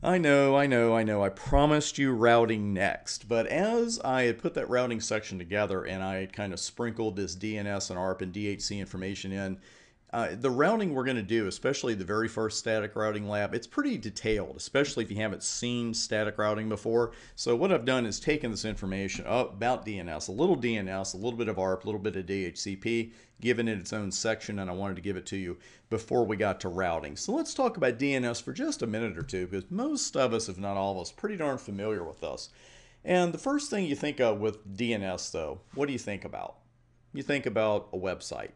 I know. I promised you routing next, but as I had put that routing section together and I had kind of sprinkled this DNS and ARP and DHC information in, the routing we're going to do, especially the very first static routing lab, it's pretty detailed, especially if you haven't seen static routing before. So what I've done is taken this information about DNS, a little bit of ARP, a little bit of DHCP, given it its own section, and I wanted to give it to you before we got to routing. So let's talk about DNS for just a minute or two, because most of us, if not all of us, pretty darn familiar with this. And the first thing you think of with DNS, though, what do you think about? You think about a website,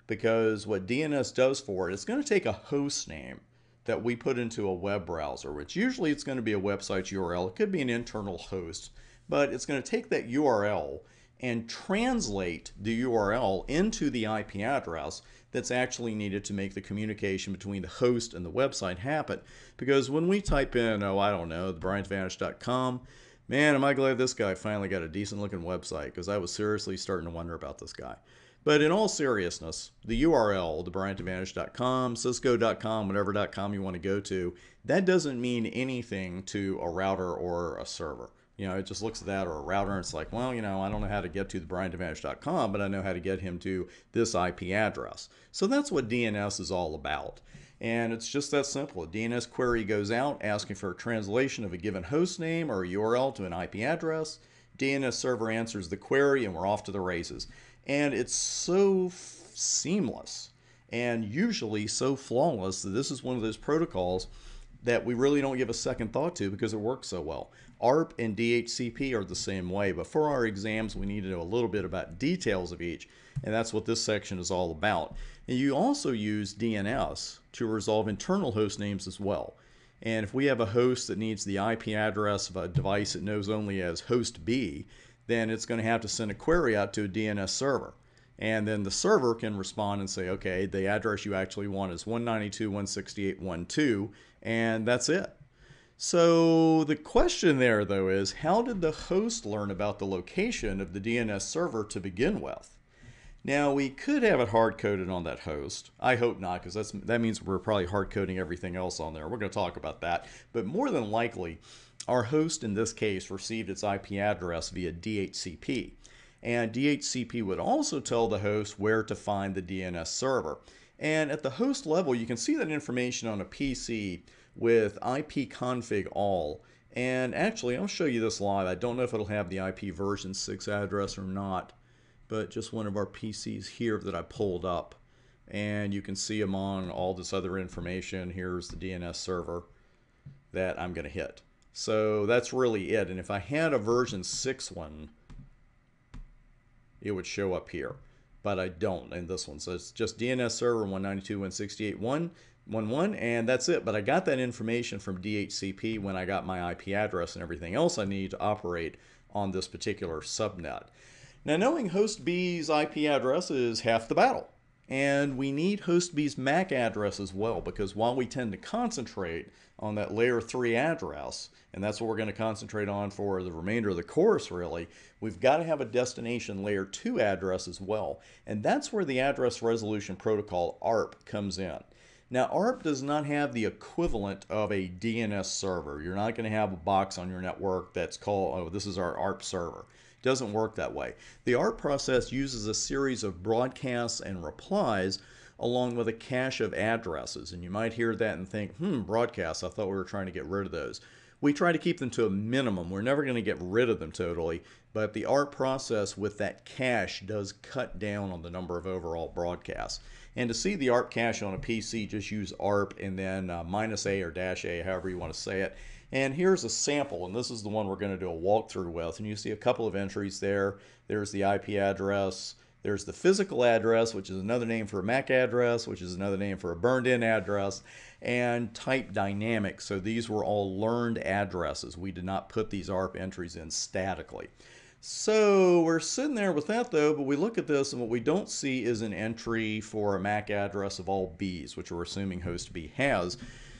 because what DNS does for it, it's going to take a host name that we put into a web browser, which usually it's going to be a website's URL. It could be an internal host, but it's going to take that URL and translate the URL into the IP address that's actually needed to make the communication between the host and the website happen. Because when we type in, oh, I don't know, thebryantadvantage.com, man, am I glad this guy finally got a decent looking website, because I was seriously starting to wonder about this guy. But in all seriousness, the URL, thebryantadvantage.com, cisco.com, whatever .com you want to go to, that doesn't mean anything to a router or a server. It just looks at that, or a router, and it's like, well, I don't know how to get to thebryantadvantage.com, but I know how to get him to this IP address. So that's what DNS is all about. And it's just that simple. A DNS query goes out asking for a translation of a given host name or a URL to an IP address. DNS server answers the query, and we're off to the races. And it's so seamless and usually so flawless that this is one of those protocols that we really don't give a second thought to because it works so well. ARP and DHCP are the same way, but for our exams we need to know a little bit about details of each, and that's what this section is all about. And you also use DNS to resolve internal host names as well. And if we have a host that needs the IP address of a device it knows only as host B, then it's going to have to send a query out to a DNS server. And then the server can respond and say, okay, the address you actually want is 192.168.1.2, and that's it. So the question there, though, is how did the host learn about the location of the DNS server to begin with? Now, we could have it hard-coded on that host. I hope not, because that means we're probably hard-coding everything else on there. We're going to talk about that. But more than likely, our host in this case received its IP address via DHCP. And DHCP would also tell the host where to find the DNS server. And at the host level, you can see that information on a PC with ipconfig all. And actually, I'll show you this live. I don't know if it'll have the IP version 6 address or not, but just one of our PCs here that I pulled up. And you can see among all this other information, here's the DNS server that I'm going to hit. So that's really it. And if I had a version 6 one, it would show up here. But I don't in this one. So it's just DNS server 192.168.1.1, and that's it. But I got that information from DHCP when I got my IP address and everything else I need to operate on this particular subnet. Now, knowing host B's IP address is half the battle. And we need host B's MAC address as well, because while we tend to concentrate on that layer 3 address, and that's what we're going to concentrate on for the remainder of the course really, we've got to have a destination layer 2 address as well. And that's where the address resolution protocol ARP comes in. Now, ARP does not have the equivalent of a DNS server. You're not going to have a box on your network that's called, oh, this is our ARP server. It doesn't work that way. The ARP process uses a series of broadcasts and replies along with a cache of addresses. And you might hear that and think, broadcasts, I thought we were trying to get rid of those. We try to keep them to a minimum. We're never going to get rid of them totally, but the ARP process with that cache does cut down on the number of overall broadcasts. And to see the ARP cache on a PC, just use ARP and then -A or -A, however you want to say it. And here's a sample, and this is the one we're going to do a walkthrough with. And you see a couple of entries there. There's the IP address. There's the physical address, which is another name for a MAC address, which is another name for a burned-in address, and type dynamic. So these were all learned addresses. We did not put these ARP entries in statically. So we're sitting there with that though, but we look at this and what we don't see is an entry for a MAC address of all B's, which we're assuming host B has.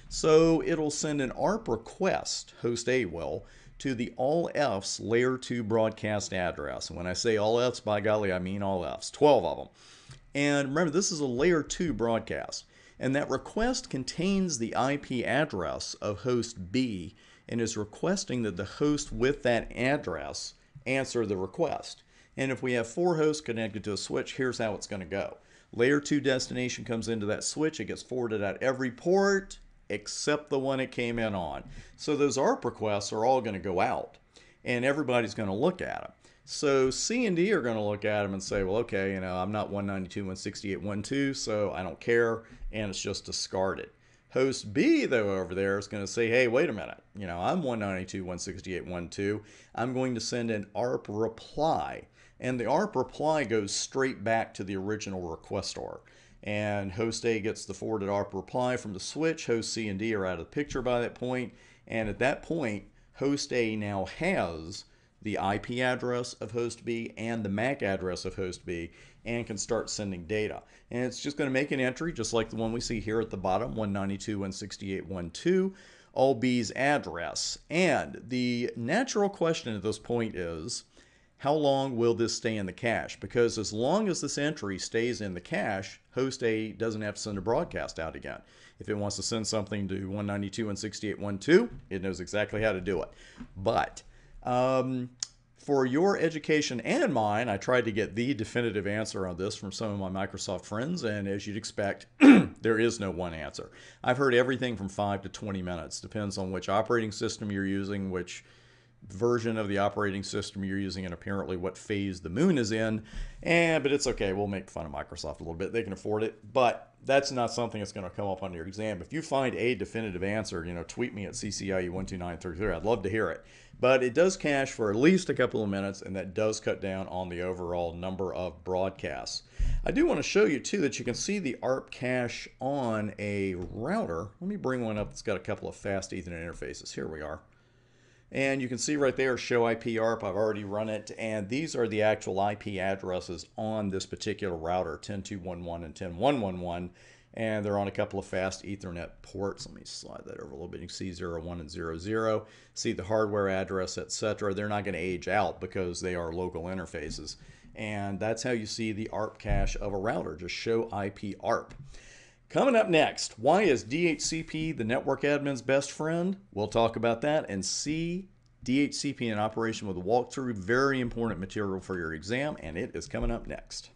So it'll send an ARP request, host A will, to the all F's layer 2 broadcast address. And when I say all F's, by golly, I mean all F's, 12 of them. And remember, this is a layer 2 broadcast. And that request contains the IP address of host B and is requesting that the host with that address answer the request. And if we have 4 hosts connected to a switch, here's how it's going to go. Layer 2 destination comes into that switch. It gets forwarded at every port except the one it came in on. So those ARP requests are all going to go out, and everybody's going to look at them. So C and D are going to look at them and say, well, okay, I'm not 192.168.1.2, so I don't care, and it's just discarded. Host B, though, over there is going to say, hey, wait a minute, I'm 192.168.1.2. I'm going to send an ARP reply, and the ARP reply goes straight back to the original requestor. And host A gets the forwarded ARP reply from the switch. Host C and D are out of the picture by that point. And at that point, host A now has the IP address of host B and the MAC address of host B and can start sending data. And it's just going to make an entry just like the one we see here at the bottom, 192.168.1.2, all B's address. And the natural question at this point is, how long will this stay in the cache? Because as long as this entry stays in the cache, host A doesn't have to send a broadcast out again. If it wants to send something to 192.168.1.2, it knows exactly how to do it. But for your education and mine, I tried to get the definitive answer on this from some of my Microsoft friends, and as you'd expect, there is no one answer. I've heard everything from 5 to 20 minutes. Depends on which operating system you're using, which version of the operating system you're using, and apparently what phase the moon is in. But it's okay. We'll make fun of Microsoft a little bit. They can afford it. But that's not something that's going to come up on your exam. If you find a definitive answer, tweet me at CCIE12933. I'd love to hear it. But it does cache for at least a couple of minutes, and that does cut down on the overall number of broadcasts. I do want to show you, too, that you can see the ARP cache on a router. Let me bring one up that's got a couple of fast Ethernet interfaces. Here we are. And you can see right there, show IP ARP. I've already run it. And these are the actual IP addresses on this particular router, 10.2.1.1 and 10.1.1.1. And they're on a couple of fast Ethernet ports. Let me slide that over a little bit. You can see 0.1 and 0.0. See the hardware address, etc. They're not going to age out because they are local interfaces. And that's how you see the ARP cache of a router. Just show IP ARP. Coming up next, why is DHCP the network admin's best friend? We'll talk about that and see DHCP in operation with a walkthrough. Very important material for your exam, and it is coming up next.